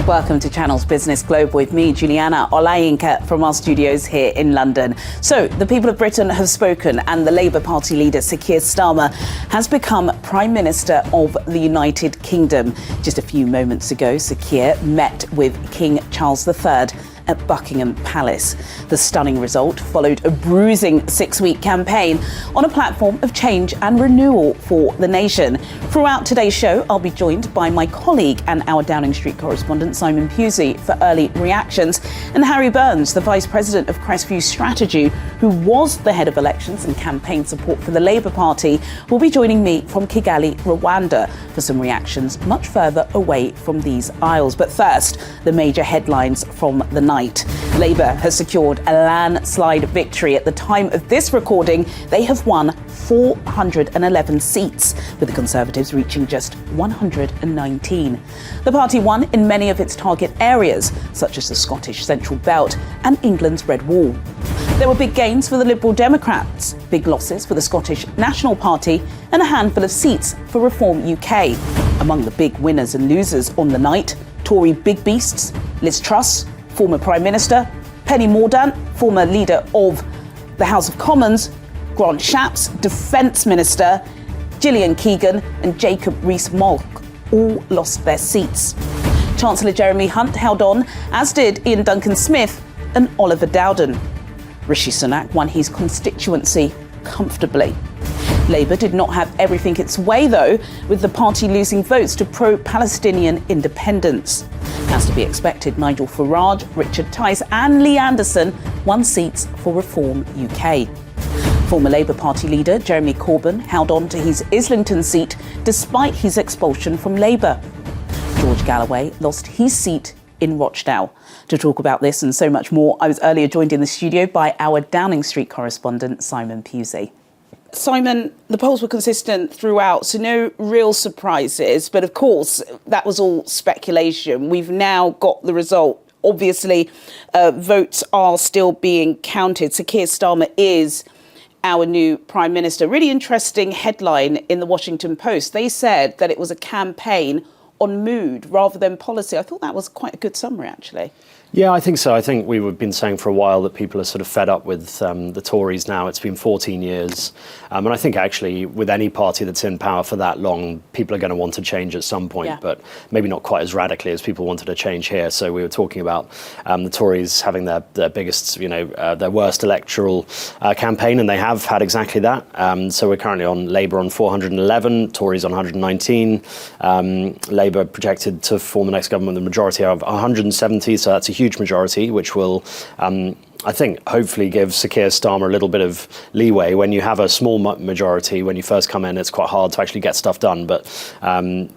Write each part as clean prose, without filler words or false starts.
Welcome to Channel's Business Globe with me, Juliana Olayinka, from our studios here in London. So, the people of Britain have spoken and the Labour Party leader, Sir Keir Starmer, has become Prime Minister of the United Kingdom. Just a few moments ago, Sir Keir met with King Charles III at Buckingham Palace. The stunning result followed a bruising 6-week campaign on a platform of change and renewal for the nation. Throughout today's show, I'll be joined by my colleague and our Downing Street correspondent, Simon Pusey, for early reactions, and Harry Burns, the Vice President of Crestview Strategy, who was the head of elections and campaign support for the Labour Party, will be joining me from Kigali, Rwanda, for some reactions much further away from these aisles. But first, the major headlines from the night. Labour has secured a landslide victory. At the time of this recording, they have won 411 seats, with the Conservatives reaching just 119. The party won in many of its target areas, such as the Scottish Central Belt and England's Red Wall. There were big gains for the Liberal Democrats, big losses for the Scottish National Party, and a handful of seats for Reform UK. Among the big winners and losers on the night, Tory big beasts, Liz Truss, former Prime Minister, Penny Mordaunt, former leader of the House of Commons, Grant Shapps, Defence Minister, Gillian Keegan and Jacob Rees-Mogg all lost their seats. Chancellor Jeremy Hunt held on, as did Ian Duncan-Smith and Oliver Dowden. Rishi Sunak won his constituency comfortably. Labour did not have everything its way, though, with the party losing votes to pro-Palestinian independence. As to be expected, Nigel Farage, Richard Tice and Lee Anderson won seats for Reform UK. Former Labour Party leader Jeremy Corbyn held on to his Islington seat despite his expulsion from Labour. George Galloway lost his seat in Rochdale. To talk about this and so much more, I was earlier joined in the studio by our Downing Street correspondent, Simon Pusey. Simon, the polls were consistent throughout, so no real surprises. But of course, that was all speculation. We've now got the result. Obviously, votes are still being counted. Sir Keir Starmer is our new Prime Minister. Really interesting headline in the Washington Post. They said that it was a campaign on mood rather than policy. I thought that was quite a good summary, actually. Yeah, I think so. I think we've been saying for a while that people are sort of fed up with the Tories now. It's been 14 years. And I think actually with any party that's in power for that long, people are going to want to change at some point, but maybe not quite as radically as people wanted to change here. So we were talking about the Tories having their biggest, their worst electoral campaign, and they have had exactly that. So we're currently on Labour on 411, Tories on 119. Labour projected to form the next government with a majority of 170, so that's a huge majority, which will, I think, hopefully give Sir Keir Starmer a little bit of leeway. When you have a small majority, when you first come in, it's quite hard to actually get stuff done. But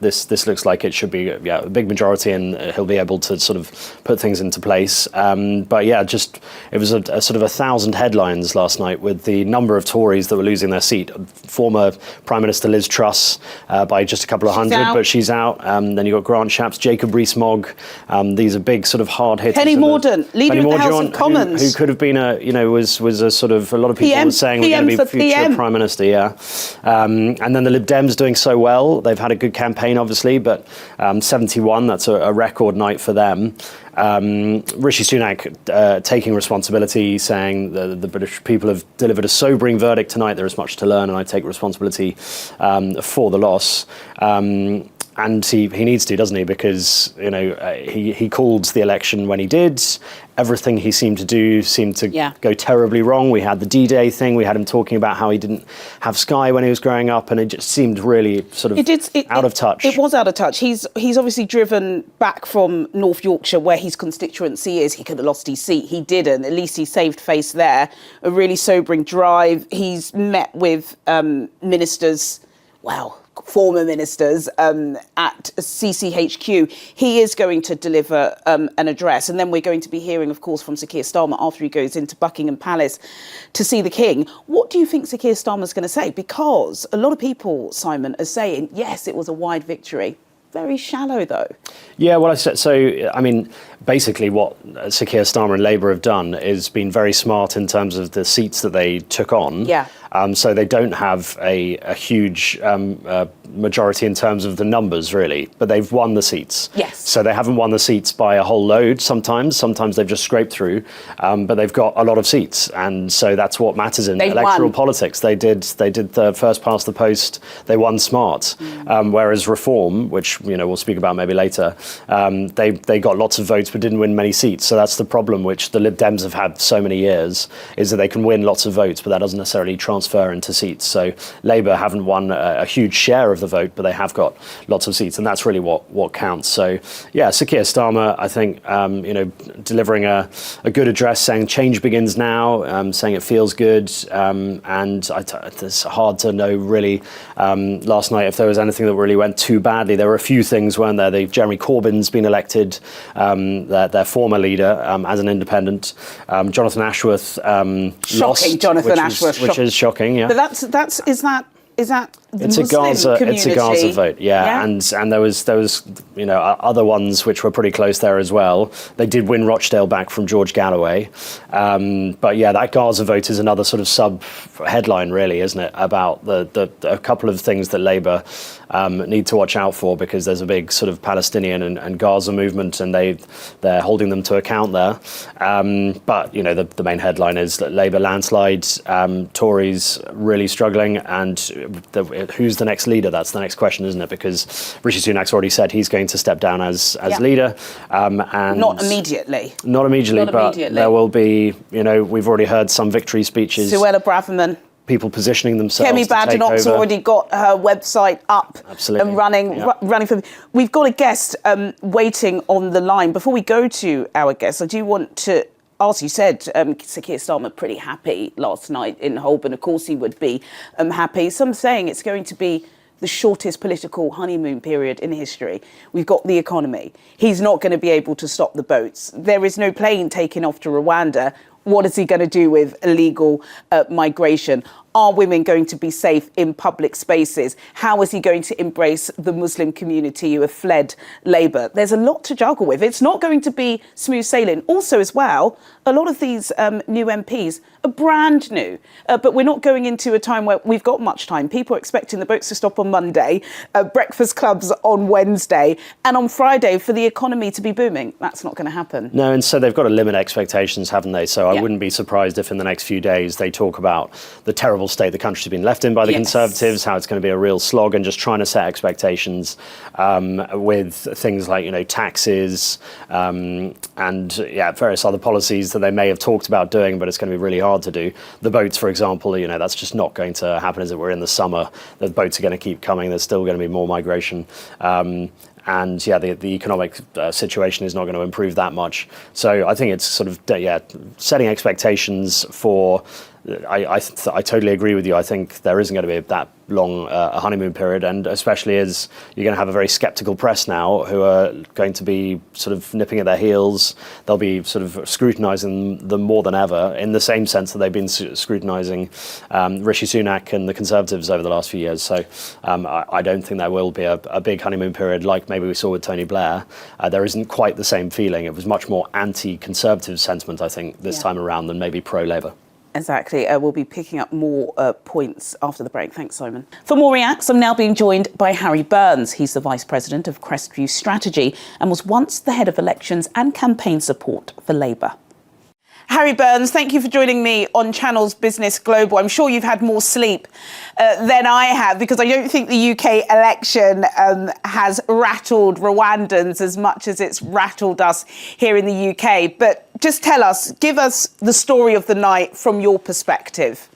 this looks like it should be a big majority, and he'll be able to sort of put things into place. But yeah, it was a sort of 1,000 headlines last night with the number of Tories that were losing their seat. Former Prime Minister Liz Truss by just a couple of hundred, but she's out. Then you've got Grant Shapps, Jacob Rees-Mogg. These are big sort of hard hitters. Penny Mordaunt, leader of the House of Commons. Who could have been was a sort of, a lot of people were saying we're going to be future Prime Minister, and then the Lib Dems doing so well. They've had a good campaign, obviously, but 71, that's a record night for them. Rishi Sunak taking responsibility, saying the British people have delivered a sobering verdict tonight. There is much to learn, and I take responsibility for the loss. And he needs to, doesn't he? Because, he called the election when he did. Everything he seemed to do seemed to go terribly wrong. We had the D-Day thing. We had him talking about how he didn't have Sky when he was growing up, and it just seemed really sort of out of touch. It was out of touch. He's obviously driven back from North Yorkshire, where his constituency is. He could have lost his seat. He didn't. At least he saved face there. A really sobering drive. He's met with ministers, former ministers at CCHQ. He is going to deliver an address, and then we're going to be hearing, of course, from Sir Keir Starmer after he goes into Buckingham Palace to see the King. What do you think Sir Keir Starmer's going to say? Because a lot of people, Simon, are saying, yes, it was a wide victory. Very shallow, though. Yeah, well, basically what Sir Keir Starmer and Labour have done is been very smart in terms of the seats that they took on. So they don't have a huge majority in terms of the numbers, really, but they've won the seats. Yes. So they haven't won the seats by a whole load sometimes they've just scraped through, but they've got a lot of seats, and so that's what matters in electoral politics. They did the first past the post, they won smart, whereas Reform, which we'll speak about maybe later, they got lots of votes but didn't win many seats. So that's the problem which the Lib Dems have had so many years, is that they can win lots of votes, but that doesn't necessarily transfer into seats. So Labour haven't won a huge share of the vote, but they have got lots of seats, and that's really what counts. So yeah, Sir Keir Starmer, I think, delivering a good address, saying change begins now, saying it feels good, and it's hard to know really last night if there was anything that really went too badly. There were a few things, weren't there? Jeremy Corbyn's been elected, their former leader, as an independent. Jonathan Ashworth shocking, lost, Jonathan Ashworth, which is shocking. Yeah, but is that the it's Muslim community? It's a Gaza vote, yeah. And there was other ones which were pretty close there as well. They did win Rochdale back from George Galloway, but yeah, that Gaza vote is another sort of sub headline, really, isn't it? About a couple of things that Labour need to watch out for, because there's a big sort of Palestinian and Gaza movement, and they're holding them to account there. But the main headline is that Labour landslide, Tories really struggling, and who's the next leader? That's the next question, isn't it? Because Rishi Sunak's already said he's going to step down as leader, and not immediately. Not immediately, but there will be. We've already heard some victory speeches. Suella Braverman. People positioning themselves. Kemi Badenoch's already got her website up and running for. We've got a guest waiting on the line. Before we go to our guest, I do want to ask. You said Sir Keir Starmer pretty happy last night in Holborn. Of course he would be happy. Some saying it's going to be the shortest political honeymoon period in history. We've got the economy. He's not going to be able to stop the boats. There is no plane taking off to Rwanda. What is he going to do with illegal migration? Are women going to be safe in public spaces? How is he going to embrace the Muslim community who have fled Labour? There's a lot to juggle with. It's not going to be smooth sailing. Also, as well, a lot of these new MPs are brand new. But we're not going into a time where we've got much time. People are expecting the boats to stop on Monday, breakfast clubs on Wednesday, and on Friday for the economy to be booming. That's not going to happen. No, and so they've got to limit expectations, haven't they? So I wouldn't be surprised if in the next few days they talk about the terrible state the country's been left in by the Conservatives, how it's going to be a real slog, and just trying to set expectations with things like, taxes and various other policies that they may have talked about doing, but it's going to be really hard to do. The boats, for example, that's just not going to happen, as it were, in the summer. The boats are going to keep coming. There's still going to be more migration. And the economic situation is not going to improve that much. So I think it's sort of setting expectations for. I totally agree with you. I think there isn't going to be that long a honeymoon period, and especially as you're going to have a very sceptical press now who are going to be sort of nipping at their heels. They'll be sort of scrutinising them more than ever, in the same sense that they've been scrutinising Rishi Sunak and the Conservatives over the last few years. So I don't think there will be a big honeymoon period like maybe we saw with Tony Blair. There isn't quite the same feeling. It was much more anti-Conservative sentiment, I think, this time around than maybe pro-Labour. Exactly. We'll be picking up more points after the break. Thanks, Simon. For more reacts, I'm now being joined by Harry Burns. He's the Vice President of Crestview Strategy and was once the Head of Elections and Campaign Support for Labour. Harry Burns, thank you for joining me on Channel's Business Global. I'm sure you've had more sleep than I have, because I don't think the UK election has rattled Rwandans as much as it's rattled us here in the UK. But just give us the story of the night from your perspective.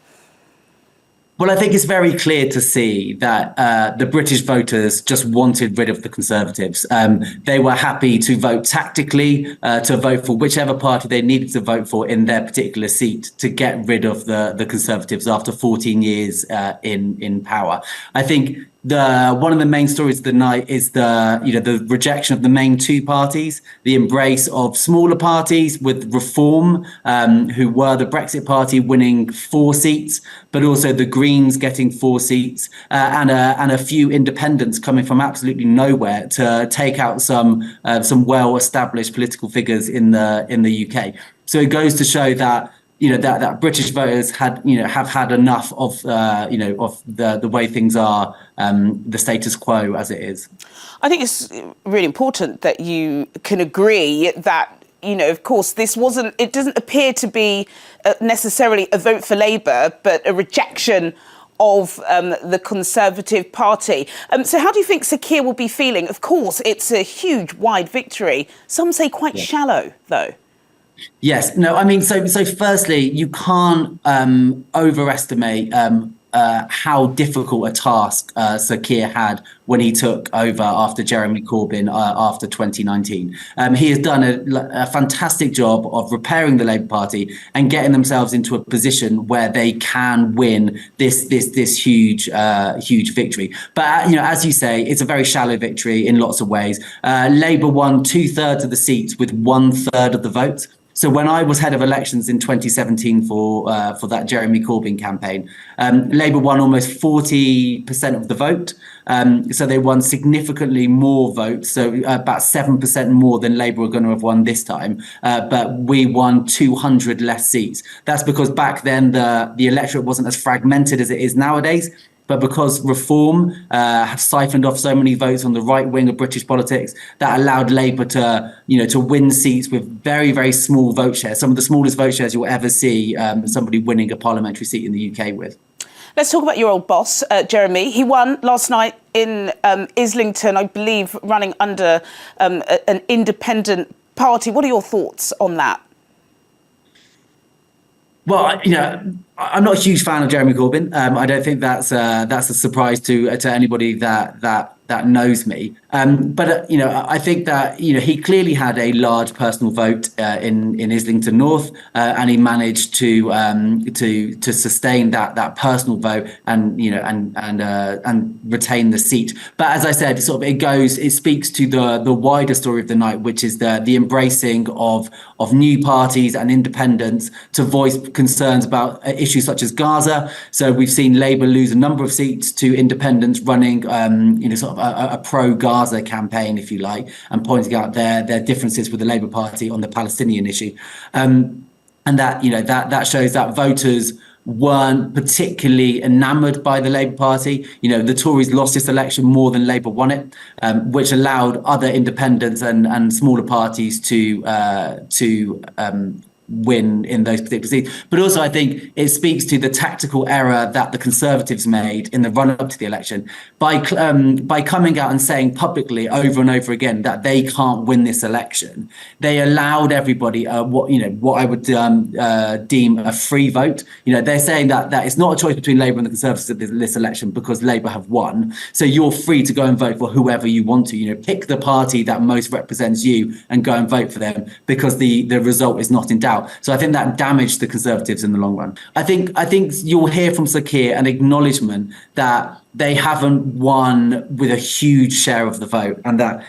Well, I think it's very clear to see that the British voters just wanted rid of the Conservatives. They were happy to vote tactically, to vote for whichever party they needed to vote for in their particular seat to get rid of the Conservatives after 14 years in power. I think one of the main stories of the night is the rejection of the main two parties, the embrace of smaller parties with Reform, who were the Brexit party, winning 4 seats, but also the Greens getting 4 seats, and a few independents coming from absolutely nowhere to take out some well-established political figures in the UK. So it goes to show that that British voters have had enough of the way things are, the status quo as it is. I think it's really important that you can agree that, of course, it doesn't appear to be necessarily a vote for Labour, but a rejection of the Conservative Party. So how do you think Sir Keir will be feeling? Of course, it's a huge, wide victory. Some say quite shallow, though. Yes. No, I mean, so firstly, you can't overestimate how difficult a task Sir Keir had when he took over after Jeremy Corbyn after 2019. He has done a fantastic job of repairing the Labour Party and getting themselves into a position where they can win this huge victory. But as you say, it's a very shallow victory in lots of ways. Labour won 2/3 of the seats with 1/3 of the votes. So when I was head of elections in 2017 for that Jeremy Corbyn campaign, Labour won almost 40% of the vote. So they won significantly more votes, so about 7% more than Labour were going to have won this time. But we won 200 less seats. That's because back then the electorate wasn't as fragmented as it is nowadays. But because Reform have siphoned off so many votes on the right wing of British politics, that allowed Labour to win seats with very, very small vote shares, some of the smallest vote shares you'll ever see somebody winning a parliamentary seat in the UK with. Let's talk about your old boss, Jeremy. He won last night in Islington, I believe, running under an independent party. What are your thoughts on that? Well, I'm not a huge fan of Jeremy Corbyn. I don't think that's a surprise to anybody that knows me. But I think that he clearly had a large personal vote in Islington North, and he managed to sustain that personal vote and retain the seat. But as I said, it speaks to the wider story of the night, which is the embracing of new parties and independents to voice concerns about issues such as Gaza. So we've seen Labour lose a number of seats to independents running, a pro-Gaza campaign, if you like, and pointing out their differences with the Labour Party on the Palestinian issue, and that shows that voters weren't particularly enamoured by the Labour Party. The Tories lost this election more than Labour won it, which allowed other independents and smaller parties to win in those particular seats. But also, I think it speaks to the tactical error that the Conservatives made in the run-up to the election by coming out and saying publicly over and over again that they can't win this election. They allowed everybody what I would deem a free vote. They're saying that it's not a choice between Labour and the Conservatives at this election because Labour have won. So you're free to go and vote for whoever you want to. Pick the party that most represents you and go and vote for them because the result is not in doubt. So I think that damaged the Conservatives in the long run. I think you'll hear from Sir Keir an acknowledgement that they haven't won with a huge share of the vote, and that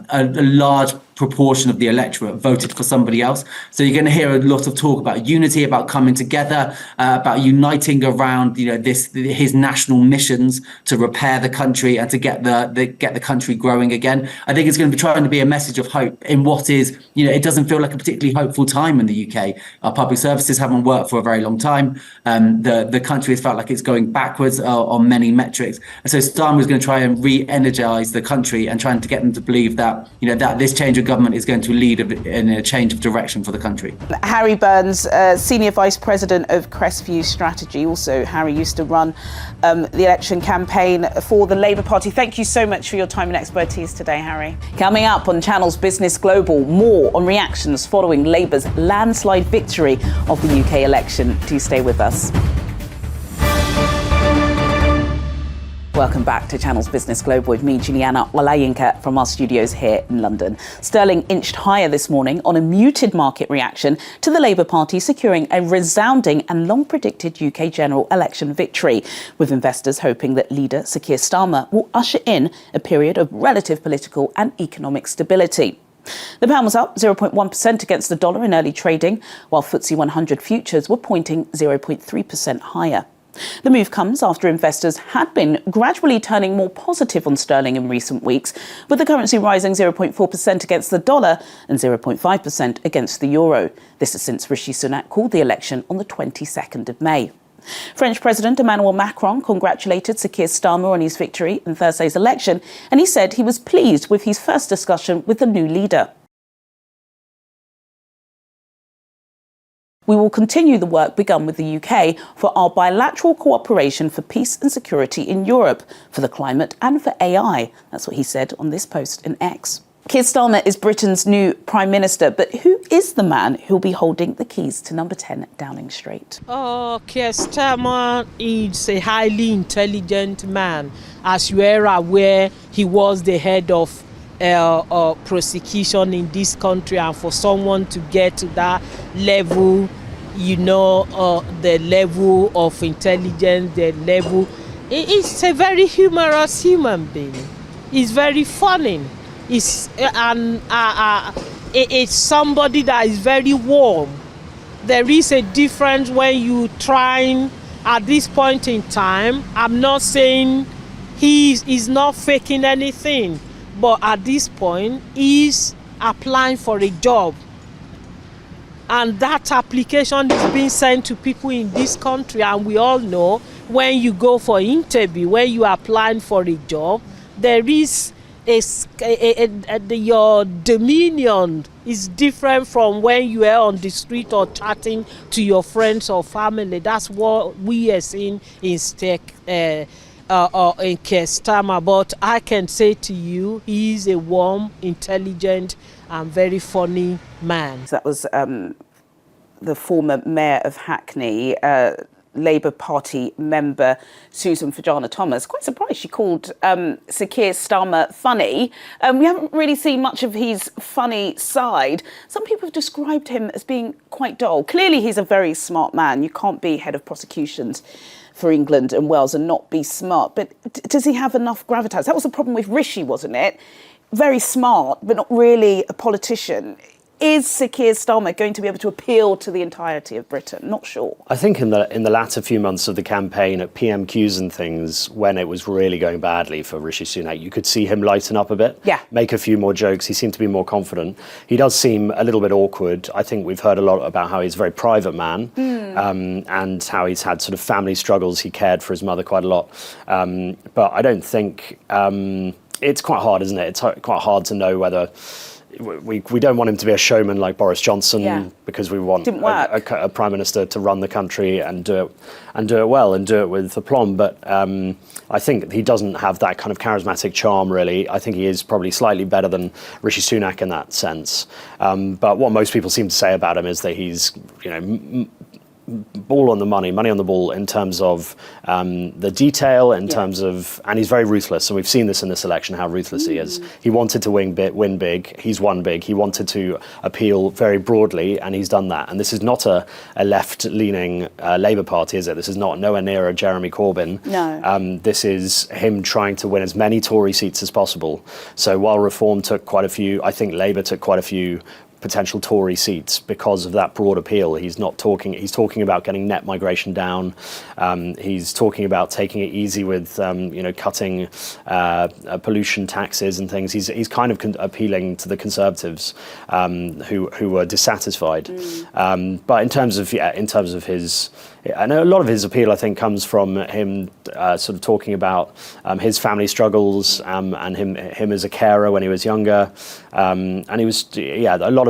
a large proportion of the electorate voted for somebody else. So you're going to hear a lot of talk about unity, about coming together, about uniting around his national missions to repair the country and to get the country growing again. I think it's going to be trying to be a message of hope in what is it doesn't feel like a particularly hopeful time in the UK. Our public services haven't worked for a very long time. The country has felt like it's going backwards on many metrics. And so Starmer was going to try and re-energise the country and trying to get them to believe that that this change of government is going to lead in a change of direction for the country. Harry Burns, Senior Vice President of Crestview Strategy. Also, Harry used to run the election campaign for the Labour Party. Thank you so much for your time and expertise today, Harry. Coming up on Channel's Business Global, more on reactions following Labour's landslide victory of the UK election. Do stay with us. Welcome back to Channel's Business Global with me, Juliana Olayinka, from our studios here in London. Sterling inched higher this morning on a muted market reaction to the Labour Party securing a resounding and long-predicted UK general election victory, with investors hoping that leader Sir Keir Starmer will usher in a period of relative political and economic stability. The pound was up 0.1% against the dollar in early trading, while FTSE 100 futures were pointing 0.3% higher. The move comes after investors had been gradually turning more positive on sterling in recent weeks, with the currency rising 0.4% against the dollar and 0.5% against the euro. This is since Rishi Sunak called the election on the 22nd of May. French President Emmanuel Macron congratulated Sir Keir Starmer on his victory in Thursday's election, and he said he was pleased with his first discussion with the new leader. We will continue the work begun with the UK for our bilateral cooperation for peace and security in Europe, for the climate and for AI. That's what he said on this post in X. Keir Starmer is Britain's new Prime Minister, but who is the man who'll be holding the keys to number 10 Downing Street? Keir Starmer is a highly intelligent man. As you are aware, he was the head of prosecution in this country, and for someone to get to that level, the level of intelligence, it's a very humorous human being. He's very funny. It's somebody that is very warm. There is a difference when you trying at this point in time. I'm not saying he's not faking anything, but at this point, he's applying for a job. And that application is being sent to people in this country. And we all know when you go for interview, when you are applying for a job, there is your demeanor is different from when you are on the street or chatting to your friends or family. That's what we are seeing in Keir Starmer. But I can say to you, he is a warm, intelligent, and very funny man. So that was the former mayor of Hackney, Labour Party member Susan Fajana-Thomas. Quite surprised she called Sir Keir Starmer funny. We haven't really seen much of his funny side. Some people have described him as being quite dull. Clearly, he's a very smart man. You can't be head of prosecutions for England and Wales and not be smart. But does he have enough gravitas? That was the problem with Rishi, wasn't it? Very smart, but not really a politician. Is Sir Keir Starmer going to be able to appeal to the entirety of Britain? Not sure. I think in the latter few months of the campaign at PMQs and things, when it was really going badly for Rishi Sunak, you could see him lighten up a bit, make a few more jokes. He seemed to be more confident. He does seem a little bit awkward. I think we've heard a lot about how he's a very private man and how he's had sort of family struggles. He cared for his mother quite a lot. But I don't think... it's quite hard, isn't it? It's quite hard to know whether... We don't want him to be a showman like Boris Johnson because we want a prime minister to run the country and do it well and do it with aplomb. But I think he doesn't have that kind of charismatic charm, really. I think he is probably slightly better than Rishi Sunak in that sense. But what most people seem to say about him is that he's, ball on the money on the ball in terms of the detail, in terms of, and he's very ruthless. And we've seen this in this election, how ruthless he is. He wanted to win big. He's won big. He wanted to appeal very broadly, and he's done that. And this is not a left-leaning Labour Party, is it? This is nowhere near a Jeremy Corbyn. No. This is him trying to win as many Tory seats as possible. So while Reform took quite a few, I think Labour took quite a few potential Tory seats because of that broad appeal. He's talking about getting net migration down. He's talking about taking it easy with cutting pollution taxes and things. He's kind of appealing to the Conservatives who were dissatisfied. But in terms of his, I know a lot of his appeal, I think, comes from him sort of talking about his family struggles and him as a carer when he was younger. And he was, a lot of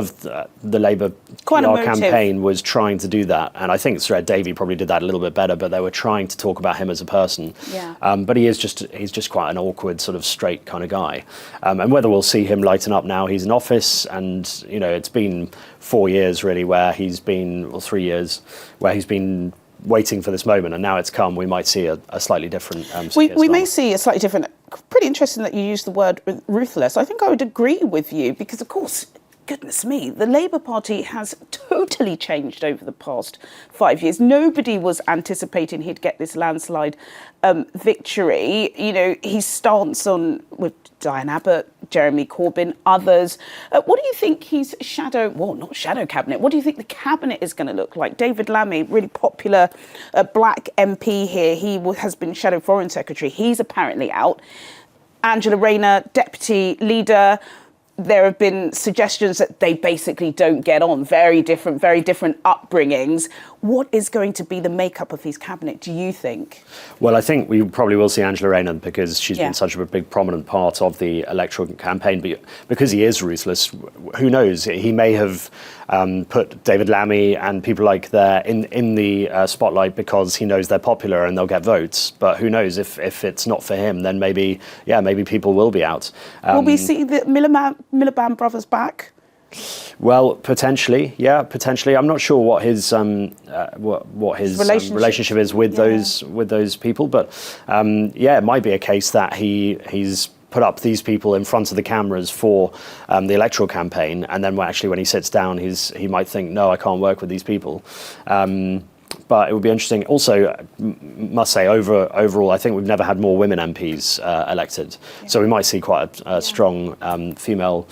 the Labour PR campaign was trying to do that. And I think Sir Davey probably did that a little bit better, but they were trying to talk about him as a person. But he's just quite an awkward, sort of straight kind of guy. And whether we'll see him lighten up now he's in office, and, it's been 4 years really where he's been, or 3 years, where he's been waiting for this moment, and now it's come, we might see a slightly different we may see a slightly different. Pretty interesting that you use the word ruthless. I think I would agree with you because, of course, goodness me, the Labour Party has totally changed over the past 5 years. Nobody was anticipating he'd get this landslide victory. His stance on with Diane Abbott Jeremy Corbyn, others. What do you think his not shadow cabinet, what do you think the cabinet is going to look like? David Lammy, really popular black MP here, he has been shadow foreign secretary. He's apparently out. Angela Rayner, deputy leader. There have been suggestions that they basically don't get on. Very different upbringings. What is going to be the makeup of his cabinet, do you think? Well, I think we probably will see Angela Rayner because she's been such a big prominent part of the electoral campaign. But because he is ruthless, who knows? He may have put David Lammy and people like that in the spotlight because he knows they're popular and they'll get votes. But who knows? If it's not for him, then maybe people will be out. Will we see the Miliband brothers back? Well, potentially. I'm not sure what his relationship is with those people, but it might be a case that he's put up these people in front of the cameras for the electoral campaign, and then when he sits down, he might think, no, I can't work with these people. But it would be interesting. Also, must say, overall, I think we've never had more women MPs elected. So we might see quite a strong female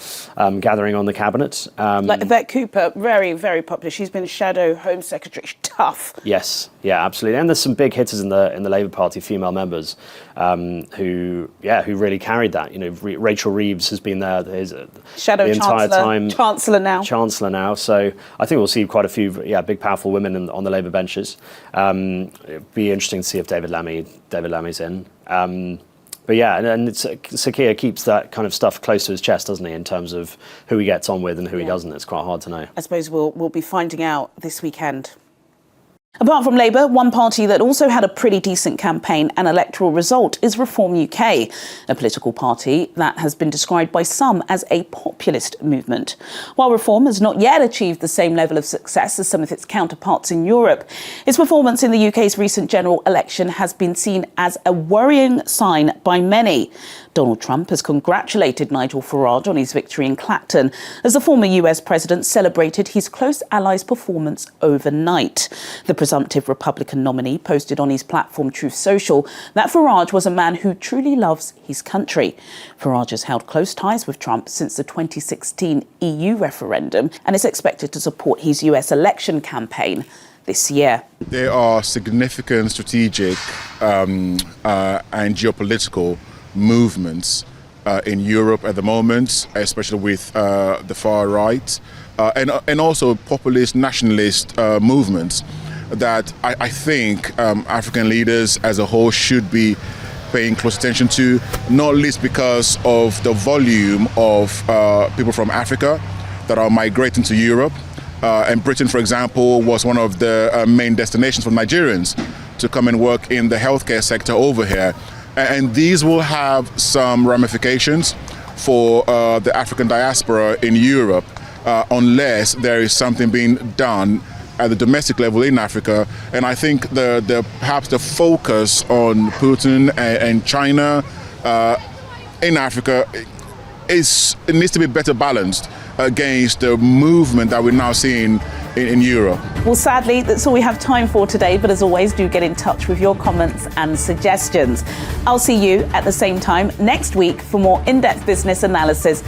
gathering on the cabinet. Like Yvette Cooper, very, very popular. She's been Shadow Home Secretary. She's tough. Yes, yeah, absolutely. And there's some big hitters in the Labour Party, female members, who really carried that. You know, Rachel Reeves has been there Shadow the entire time. Chancellor now. So I think we'll see quite a few big, powerful women on the Labour benches. It'd be interesting to see if David Lammy's in. But Sir Keir keeps that kind of stuff close to his chest, doesn't he, in terms of who he gets on with and who he doesn't. It's quite hard to know. I suppose we'll be finding out this weekend. Apart from Labour, one party that also had a pretty decent campaign and electoral result is Reform UK, a political party that has been described by some as a populist movement. While Reform has not yet achieved the same level of success as some of its counterparts in Europe, its performance in the UK's recent general election has been seen as a worrying sign by many. Donald Trump has congratulated Nigel Farage on his victory in Clacton as the former US president celebrated his close ally's performance overnight. The presumptive Republican nominee posted on his platform Truth Social that Farage was a man who truly loves his country. Farage has held close ties with Trump since the 2016 EU referendum and is expected to support his US election campaign this year. There are significant strategic and geopolitical movements in Europe at the moment, especially with the far right, and also populist nationalist movements that I think African leaders as a whole should be paying close attention to, not least because of the volume of people from Africa that are migrating to Europe. And Britain, for example, was one of the main destinations for Nigerians to come and work in the healthcare sector over here. And these will have some ramifications for the African diaspora in Europe unless there is something being done at the domestic level in Africa. And I think perhaps the focus on Putin and China in Africa it needs to be better balanced against the movement that we're now seeing in Europe. Well, sadly, that's all we have time for today. But as always, do get in touch with your comments and suggestions. I'll see you at the same time next week for more in-depth business analysis.